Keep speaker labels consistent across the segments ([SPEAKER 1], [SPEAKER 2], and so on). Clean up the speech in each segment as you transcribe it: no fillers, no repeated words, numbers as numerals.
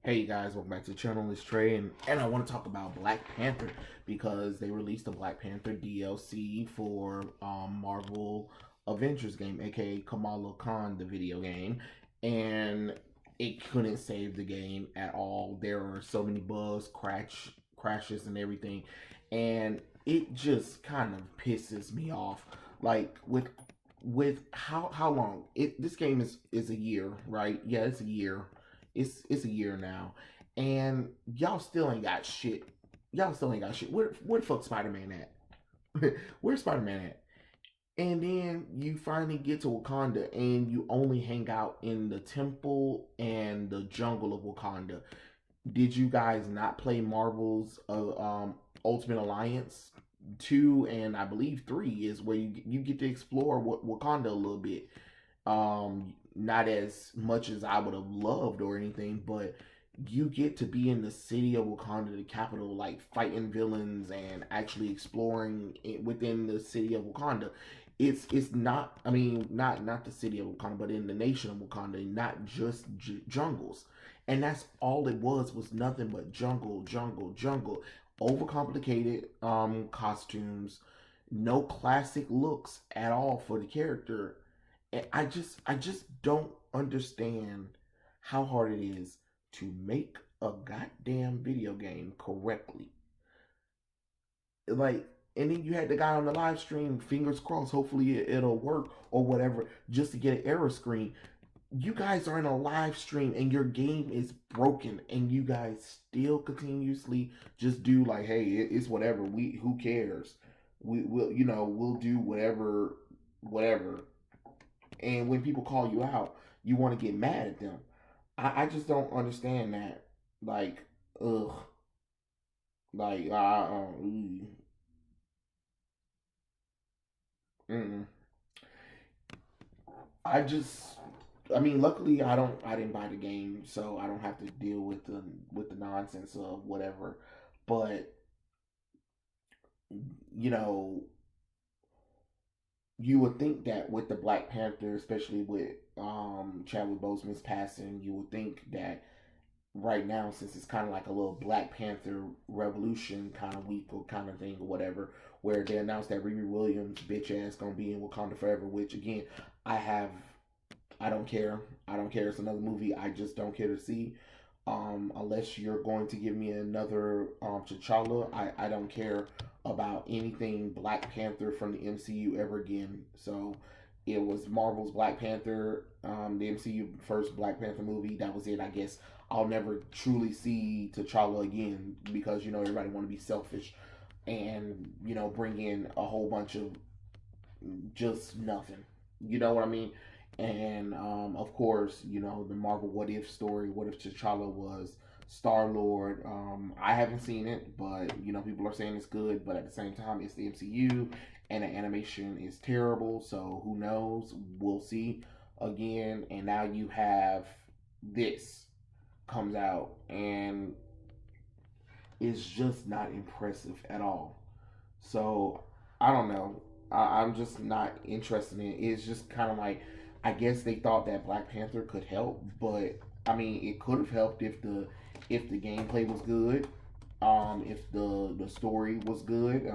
[SPEAKER 1] Hey guys, welcome back to the channel. It's Trey, and I want to talk about Black Panther because they released a Black Panther DLC for Marvel Avengers game, aka Kamala Khan, the video game, and it couldn't save the game at all. There are so many bugs, crashes, and everything, and it just kind of pisses me off. Like with how long this game is a year, right? Yeah, it's a year. It's a year now, and y'all still ain't got shit. Y'all still ain't got shit. Where the fuck Spider Man at? Where's Spider Man at? And then you finally get to Wakanda, and you only hang out in the temple and the jungle of Wakanda. Did you guys not play Marvel's Ultimate Alliance 2 and I believe 3 is where you get to explore Wakanda a little bit. Not as much as I would have loved or anything, but you get to be in the city of Wakanda, the capital, like fighting villains and actually exploring within the city of Wakanda. It's not, I mean, not the city of Wakanda, but in the nation of Wakanda, not just jungles. And that's all it was nothing but jungle, overcomplicated costumes, no classic looks at all for the character. And I just don't understand how hard it is to make a goddamn video game correctly. Like, and then you had the guy on the live stream, fingers crossed, hopefully it'll work or whatever, just to get an error screen. You guys are in a live stream and your game is broken, and you guys still continuously just do like, hey, it's whatever. Who cares? We'll do whatever. And when people call you out, you want to get mad at them. I just don't understand that. Like, ugh. Like, mm. I just, I mean, luckily I didn't buy the game, so I don't have to deal with the nonsense of whatever. But you know, you would think that with the Black Panther, especially with Chadwick Boseman's passing, you would think that right now, since it's kind of like a little Black Panther revolution kind of week or kind of thing or whatever, where they announced that Riri Williams bitch ass gonna be in Wakanda forever. Which again, I have, I don't care. I don't care. It's another movie I just don't care to see. Unless you're going to give me another T'Challa, I don't care about anything Black Panther from the MCU ever again. So it was Marvel's Black Panther, the MCU first Black Panther movie. That was it. I guess I'll never truly see T'Challa again because everybody want to be selfish and bring in a whole bunch of just nothing. You know what I mean? And of course, the Marvel What If story. What if T'Challa was Star Lord? I haven't seen it, but people are saying it's good. But at the same time, it's the MCU, and the animation is terrible. So who knows? We'll see again. And now you have this comes out, and it's just not impressive at all. So I don't know. I'm just not interested in it. It's just kind of like, I guess they thought that Black Panther could help, but I mean, it could have helped if the gameplay was good, if the story was good,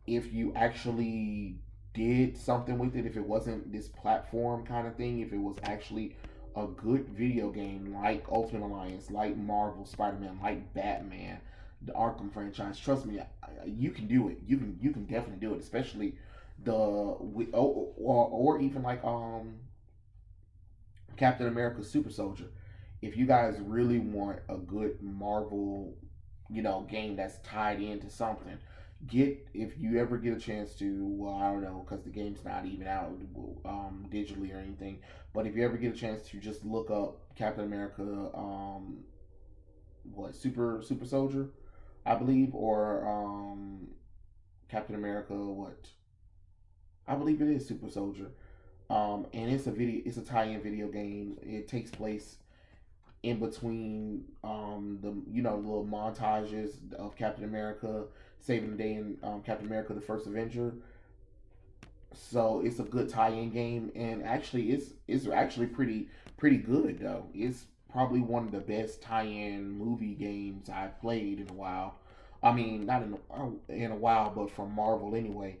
[SPEAKER 1] if you actually did something with it, if it wasn't this platform kind of thing, if it was actually a good video game like Ultimate Alliance, like Marvel Spider Man, like Batman, the Arkham franchise. Trust me, you can do it. You can definitely do it, especially or even like Captain America Super Soldier. If you guys really want a good Marvel, game that's tied into something, if you ever get a chance to, well, I don't know, because the game's not even out digitally or anything, but if you ever get a chance to just look up Captain America, what Super Soldier, I believe, or Captain America, what I believe it is Super Soldier. And it's a tie-in video game. It takes place in between the little montages of Captain America saving the day in Captain America: The First Avenger. So it's a good tie-in game, and actually, it's actually pretty good though. probably one of the best tie-in movie games I've played in a while. I mean, not in a while, but from Marvel anyway.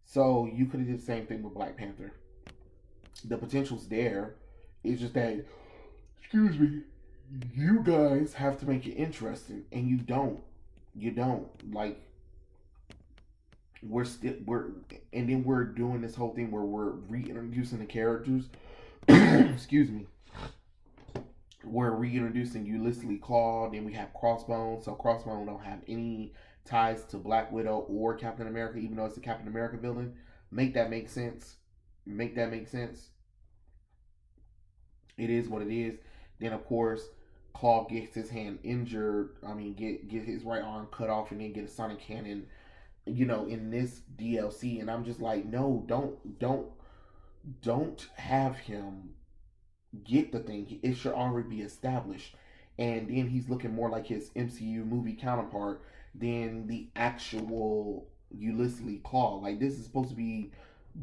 [SPEAKER 1] So you could have did the same thing with Black Panther. The potential's there. It's just that, excuse me, you guys have to make it interesting, and you don't. You don't like. We're and then we're doing this whole thing where we're reintroducing the characters. Excuse me. We're reintroducing Ulysses Claw. Then we have Crossbones. So Crossbones don't have any ties to Black Widow or Captain America, even though it's the Captain America villain. Make that make sense. Make that make sense. It is what it is. Then of course, Claw gets his hand injured. I mean, get his right arm cut off, and then get a sonic cannon. In this DLC, and I'm just like, no, don't have him get the thing. It should already be established. And then he's looking more like his MCU movie counterpart than the actual Ulysses Claw. Like, this is supposed to be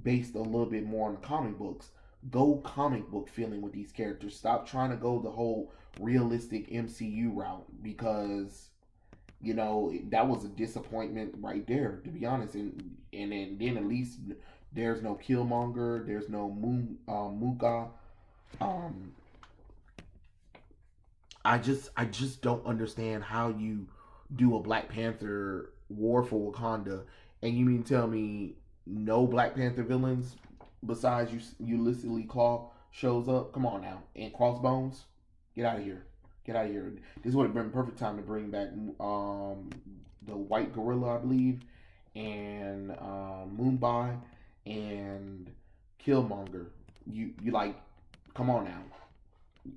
[SPEAKER 1] based a little bit more on the comic books. Go comic book feeling with these characters. Stop trying to go the whole realistic MCU route, because that was a disappointment right there, to be honest. And then at least there's no Killmonger, there's no Muga. Um, I just don't understand how you do a Black Panther War for Wakanda, and you mean tell me no Black Panther villains besides Ulysses Lee Claw shows up? Come on now, and Crossbones, get out of here. Get out of here. This would have been a perfect time to bring back the White Gorilla, I believe, and Mumbai and Killmonger. You like, come on now.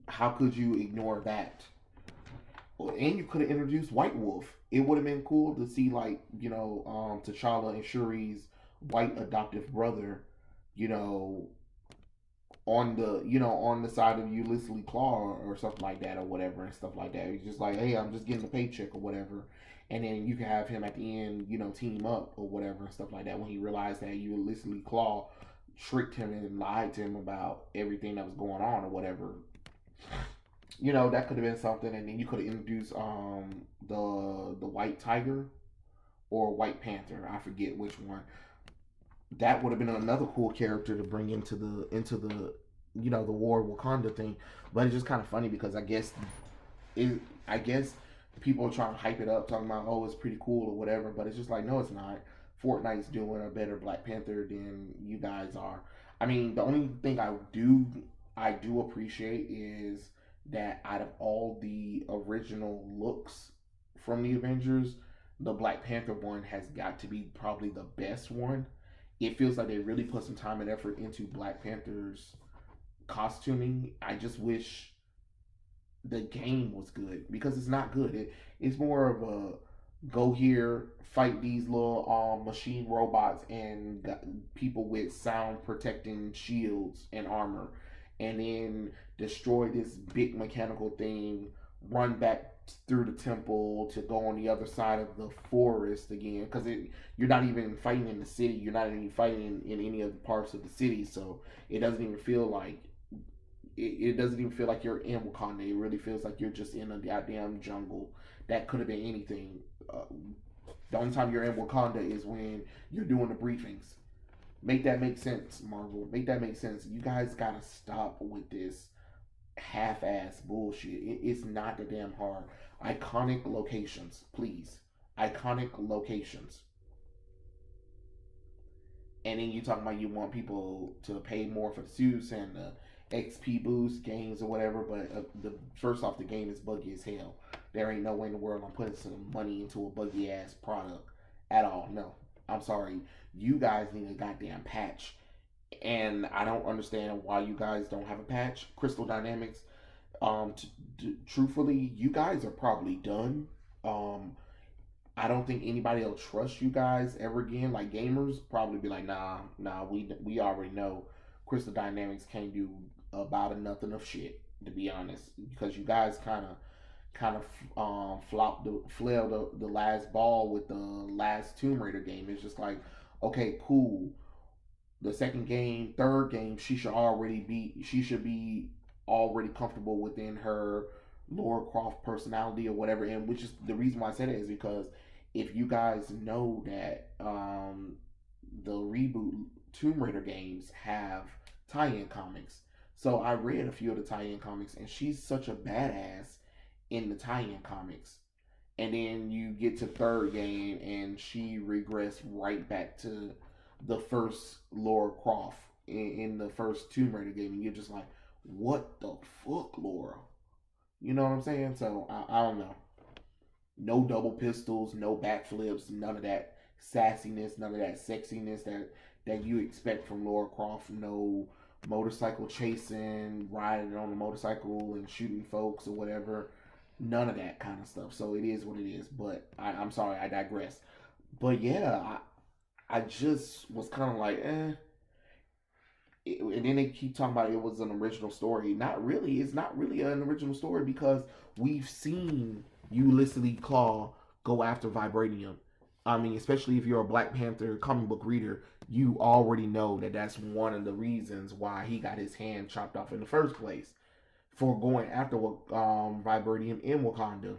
[SPEAKER 1] How could you ignore that? And you could have introduced White Wolf. It would have been cool to see, like, T'Challa and Shuri's white adoptive brother, you know, on the side of Ulysses Claw or something like that, or whatever, and stuff like that. He's just like, hey, I'm just getting a paycheck or whatever, and then you can have him at the end, team up or whatever and stuff like that, when he realized that Ulysses Claw tricked him and lied to him about everything that was going on or whatever. That could have been something. And then you could have introduced the White Tiger or White Panther, I forget which one. That would have been another cool character to bring into the the War of Wakanda thing. But it's just kind of funny because I guess people are trying to hype it up, talking about, oh, it's pretty cool or whatever, but it's just like, no, it's not. Fortnite's doing a better Black Panther than you guys are. I mean, the only thing I do appreciate is that out of all the original looks from the Avengers, the Black Panther one has got to be probably the best one. It feels like they really put some time and effort into Black Panther's costuming. I just wish the game was good, because it's not good. It's more of a go here, fight these little machine robots and people with sound protecting shields and armor, and then destroy this big mechanical thing, run back through the temple to go on the other side of the forest again, because you're not even fighting in the city, you're not even fighting in any of the parts of the city, so it doesn't even feel like it doesn't even feel like you're in Wakanda. It really feels like you're just in a goddamn jungle. That could have been anything. The only time you're in Wakanda is when you're doing the briefings. Make that make sense, Marvel. Make that make sense. You guys gotta stop with this half-ass bullshit. It's not that damn hard. Iconic locations, please. Iconic locations. And then you talking about you want people to pay more for the suits and the XP boost games or whatever, but the first off, the game is buggy as hell. There ain't no way in the world I'm putting some money into a buggy ass product at all. No, I'm sorry. You guys need a goddamn patch, and I don't understand why you guys don't have a patch. Crystal Dynamics, truthfully, you guys are probably done. I don't think anybody will trust you guys ever again. Like, gamers probably be like, nah, we already know Crystal Dynamics can't do about a nothing of shit, to be honest, because you guys kind of flailed the last ball with the last Tomb Raider game. It's just like, okay, cool. The second game, third game, she should be already comfortable within her Laura Croft personality or whatever. And which is the reason why I said it is because if you guys know that the reboot Tomb Raider games have tie-in comics. So I read a few of the tie-in comics, and she's such a badass in the tie-in comics. And then you get to third game, and she regressed right back to the first Laura Croft in the first Tomb Raider game, and you're just like, what the fuck, Laura? You know what I'm saying? So I don't know. No double pistols, no backflips, none of that sassiness, none of that sexiness that you expect from Laura Croft. No motorcycle chasing, riding on a motorcycle and shooting folks or whatever. None of that kind of stuff. So it is what it is. But I'm sorry, I digress. But yeah, I just was kind of like, eh. And then they keep talking about it was an original story. Not really. It's not really an original story because we've seen Ulysses Claw go after vibranium. I mean, especially if you're a Black Panther comic book reader, you already know that that's one of the reasons why he got his hand chopped off in the first place for going after vibranium in Wakanda.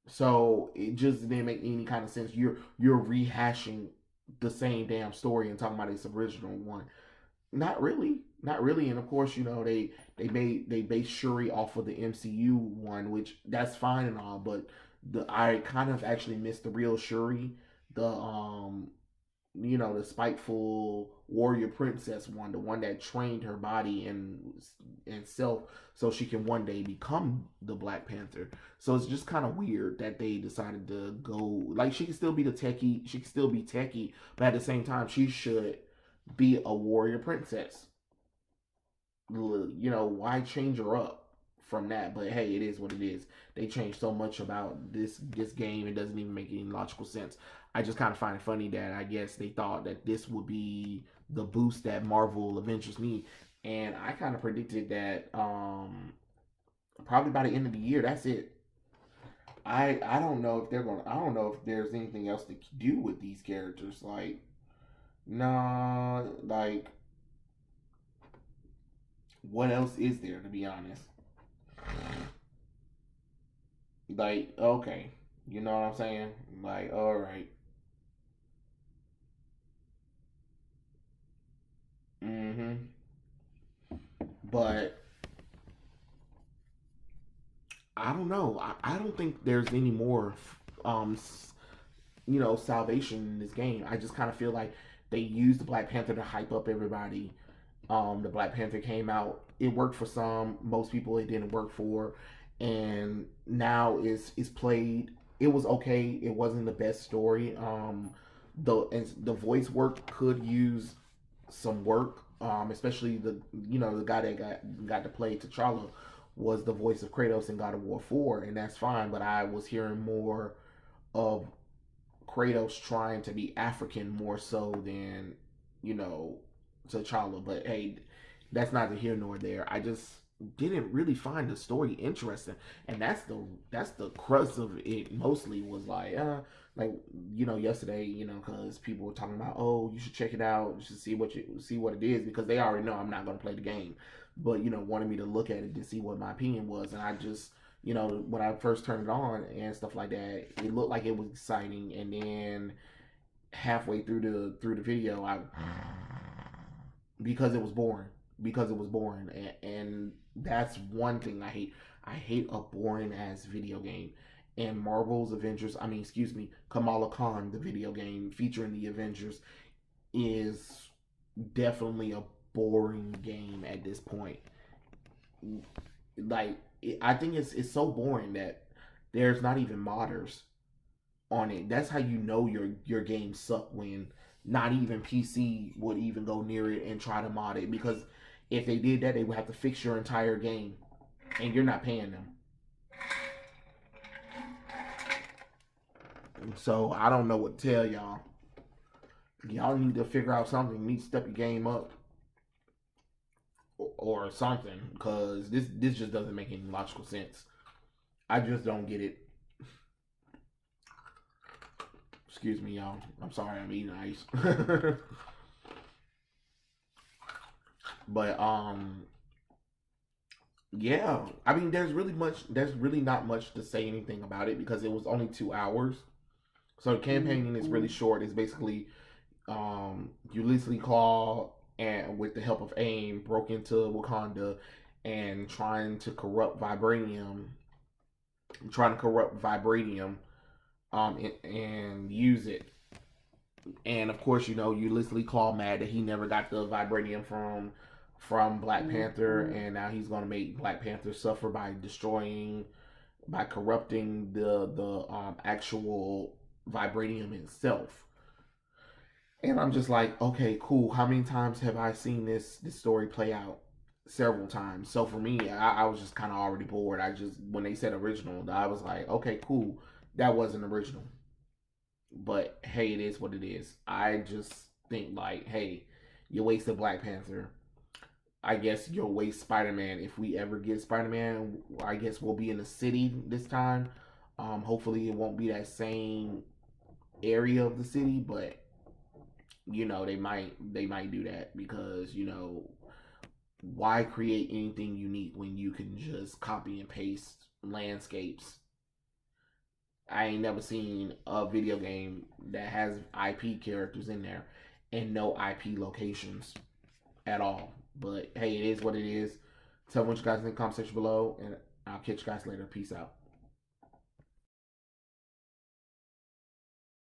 [SPEAKER 1] So it just didn't make any kind of sense. You're rehashing the same damn story and talking about its original one. Not really, not really. And of course, they based Shuri off of the MCU one, which that's fine and all. But I kind of actually missed the real Shuri, the the spiteful warrior princess one, the one that trained her body and self so she can one day become the Black Panther. So it's just kind of weird that they decided to go like she can still be the techie, she can still be techie, but at the same time she should be a warrior princess. Why change her up from that? But hey, it is what it is. They changed so much about this game, it doesn't even make any logical sense. I just kind of find it funny that I guess they thought that this would be the boost that Marvel Avengers need, and I kind of predicted that probably by the end of the year, that's it. I don't know if they're gonna. I don't know if there's anything else to do with these characters. Like, nah, like what else is there to be honest? Like, okay, you know what I'm saying? Like, all right, mm-hmm. But I don't know. I don't think there's any more, um, salvation in this game. I just kind of feel like they used the Black Panther to hype up everybody. The Black Panther came out. It worked for some. Most people it didn't work for, and now is played. It was okay. It wasn't the best story. The voice work could use some work. Especially the guy that got to play T'Challa was the voice of Kratos in God of War 4, and that's fine. But I was hearing more of Kratos trying to be African more so than you know T'Challa. But hey, that's neither here nor there. I just didn't really find the story interesting, and that's the crux of it. Mostly was like yesterday, because people were talking about, oh, you should check it out, you should see what it is, because they already know I'm not going to play the game, but wanted me to look at it to see what my opinion was, and I just when I first turned it on and stuff like that, it looked like it was exciting, and then halfway through the video, I because it was boring. Because it was boring, and that's one thing I hate. I hate a boring ass video game. And Marvel's Avengers, I mean, excuse me, Kamala Khan, the video game featuring the Avengers, is definitely a boring game at this point. Like, I think it's so boring that there's not even modders on it. That's how you know your game suck, when not even PC would even go near it and try to mod it, because if they did that, they would have to fix your entire game, and you're not paying them. So I don't know what to tell y'all. Y'all need to figure out something. You need to step your game up or something, because this just doesn't make any logical sense. I just don't get it. Excuse me, y'all. I'm sorry, I'm eating ice. But Yeah, I mean, there's really not much to say anything about it because it was only 2 hours. So the campaigning is really
[SPEAKER 2] Mm-hmm.
[SPEAKER 1] short. It's basically Ulysses Claw and with the help of AIM broke into Wakanda and trying to corrupt vibranium, and use it. And of course, Ulysses Claw mad that he never got the vibranium from Black Panther,
[SPEAKER 2] Mm-hmm.
[SPEAKER 1] and now he's gonna make Black Panther suffer by corrupting the actual vibranium itself. And I'm just like, okay, cool. How many times have I seen this story play out? Several times. So for me, I was just kind of already bored. I just when they said original, I was like, okay, cool. That wasn't original, but hey, it is what it is. I just think like, hey, you wasted Black Panther. I guess you'll waste Spider Man if we ever get Spider Man. I guess we'll be in the city this time. Hopefully, it won't be that same area of the city, but they might do that because why create anything unique when you can just copy and paste landscapes. I ain't never seen a video game that has IP characters in there and no IP locations at all. But hey, it is what it is. Tell me what you guys think in the comment section below, and I'll catch you guys later. Peace out.